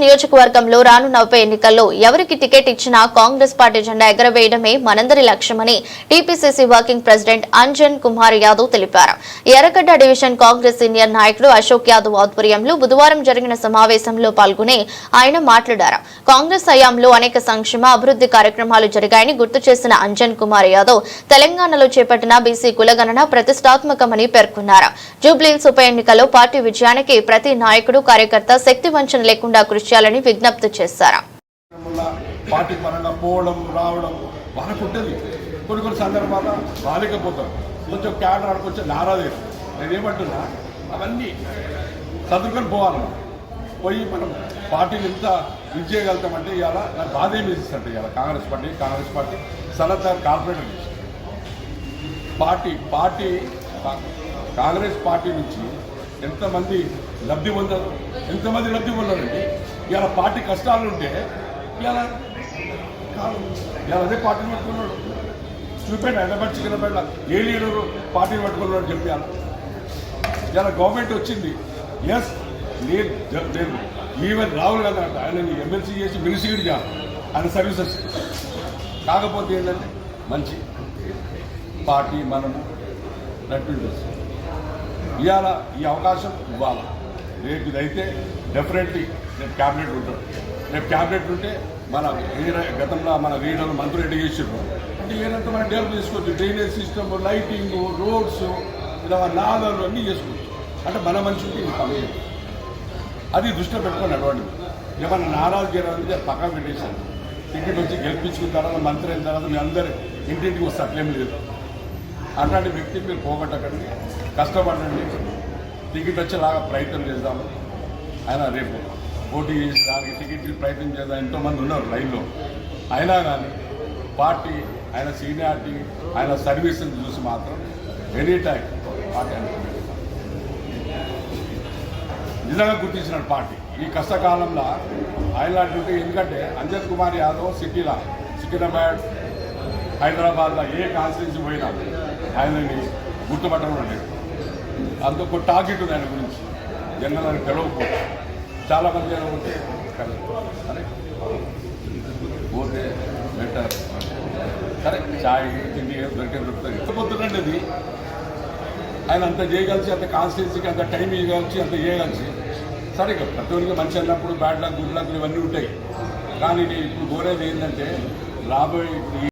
నియోజకవర్గంలో రానున్న ఉప ఎన్నికల్లో ఎవరికి టికెట్ ఇచ్చినా కాంగ్రెస్ పార్టీ జెండా ఎగరవేయడమే మనందరి లక్ష్యమని TPCC working president Anjan Kumar Yadav తెలిపారు. ఎర్రగడ్డ డివిజన్ కాంగ్రెస్ సీనియర్ నాయకుడు అశోక్ యాదవ్ ఆధ్వర్యంలో బుధవారం జరిగిన సమావేశంలో పాల్గొని ఆయన మాట్లాడారు. కాంగ్రెస్ హయాంలో అనేక సంక్షేమ అభివృద్ధి కార్యక్రమాలు జరిగాయని గుర్తు చేసిన అంజన్ కుమార్ యాదవ్ తెలంగాణలో చేపట్టిన బీసీ కులగణన ప్రతిష్టాత్మకమని పేర్కొన్నారు. జూబ్లీహిల్స్ ఉప ఎన్నికల్లో పార్టీ విజయానికి ప్రతి నాయకుడు కార్యకర్త శక్తి వంచన లేకుండా కృషి చేయాలని విజ్ఞప్తి చేశారు. పార్టీ పరంగా పోవడం రావడం వాళ్ళకుంటుంది. కొన్ని సందర్భాల్లో రాలేకపోతారు. కొంచెం క్యాడర్ ఆడుకొచ్చే నారాజు. నేనేమంటున్నా అవన్నీ చదువుకొని పోవాలి. పోయి మనం పార్టీని ఎంత ఇది చేయగలుగుతామంటే ఇవాళ నాకు బాధ ఏమి ఇస్తుంటే ఇవాళ కాంగ్రెస్ పార్టీ సలహా కార్పొరేటర్ పార్టీ కాంగ్రెస్ పార్టీ నుంచి ఎంతమంది లబ్ధి పొందారు, అంటే ఇవాళ పార్టీ కష్టాలు ఉంటే ఇవాళ అదే పార్టీని పట్టుకున్నాడు. చూపెట్ట హైదరాబాద్ చికెన్పేట ఏ లీడరు పార్టీని పట్టుకున్నాడు చెప్పి ఇవాళ గవర్నమెంట్ వచ్చింది. ఎస్ లేదు ఈవెన్ రాహుల్ గాంధీ అంట ఆయన ఎమ్మెల్సీ చేసి మినిస్ట్రీ చేయాలి ఆయన సర్వీసెస్. కాకపోతే ఏంటంటే మంచి పార్టీ మనము నడిపి ఇవాళ ఈ అవకాశం ఇవ్వాలి. రేపు ఇదైతే డెఫినెట్లీ రేపు క్యాబినెట్ ఉంటాడు. రేపు క్యాబినెట్ ఉంటే మన గతంలో మన లీడర్లు మంత్రులు రెడ్డి చేసిర్రు అంటే ఏదంతా మనం డెవలప్ చేసుకోవచ్చు. డ్రైనేజ్ సిస్టమ్, లైటింగ్, రోడ్స్, ఇలా నాదాలు అన్నీ చేసుకోవచ్చు. అంటే మన మనిషికి పని అది దృష్టిలో పెట్టుకొని నడవండి. ఏమన్నా నారాజు చేయాలని పక్కన పెట్టేశాను. టికెట్ వచ్చి గెలిపించుకున్న తర్వాత మంత్రి అయిన తర్వాత మీ అందరూ ఇంటింటికి వస్తే అట్లేం లేదు. అట్లాంటి వ్యక్తిని మీరు పోగొట్టకండి, కష్టపడండి, టికెట్ వచ్చేలాగా ప్రయత్నం చేద్దాము. ఆయన రేపు పోటీ చేసి దానికి టికెట్ ప్రయత్నం చేద్దాం. ఎంతోమంది ఉన్నారు లైన్లో. అయినా కానీ పార్టీ ఆయన సీనియారిటీ, ఆయన సర్వీస్ని చూసి మాత్రం ఎనీ టైం పార్టీ అనుకుంటుంది. నిజంగా గుర్తించినాడు పార్టీ ఈ కష్టకాలంలో. ఆయన లాంటి ఎందుకంటే అంజన్ కుమార్ యాదవ్ సిటీలో సికింద్రాబాద్, హైదరాబాద్లో ఏ కాన్స్టిట్యున్సీ పోయినా ఆయనని గుర్తుపట్టడం లేదు. అందుకు టార్గెట్ ఉంది ఆయన గురించి. జనరల్ తెలవకపోతే చాలామంది పోతే అరే పోతే బెటర్ సరే చాయ్ తిండి దొరుకుతుంది పొద్దునండి. అది ఆయన అంత చేయగలిసి, అంత కాన్స్టిట్యున్సీకి అంత టైం ఇవ్వగలిసి, అంత చేయగలిసి సరే ప్రతి ఒక్కరికి మంచి అన్నప్పుడు బ్యాడ్ లక్, గుడ్ లక్ ఇవన్నీ ఉంటాయి. కానీ నేను ఇప్పుడు కోరేది ఏంటంటే రాబోయే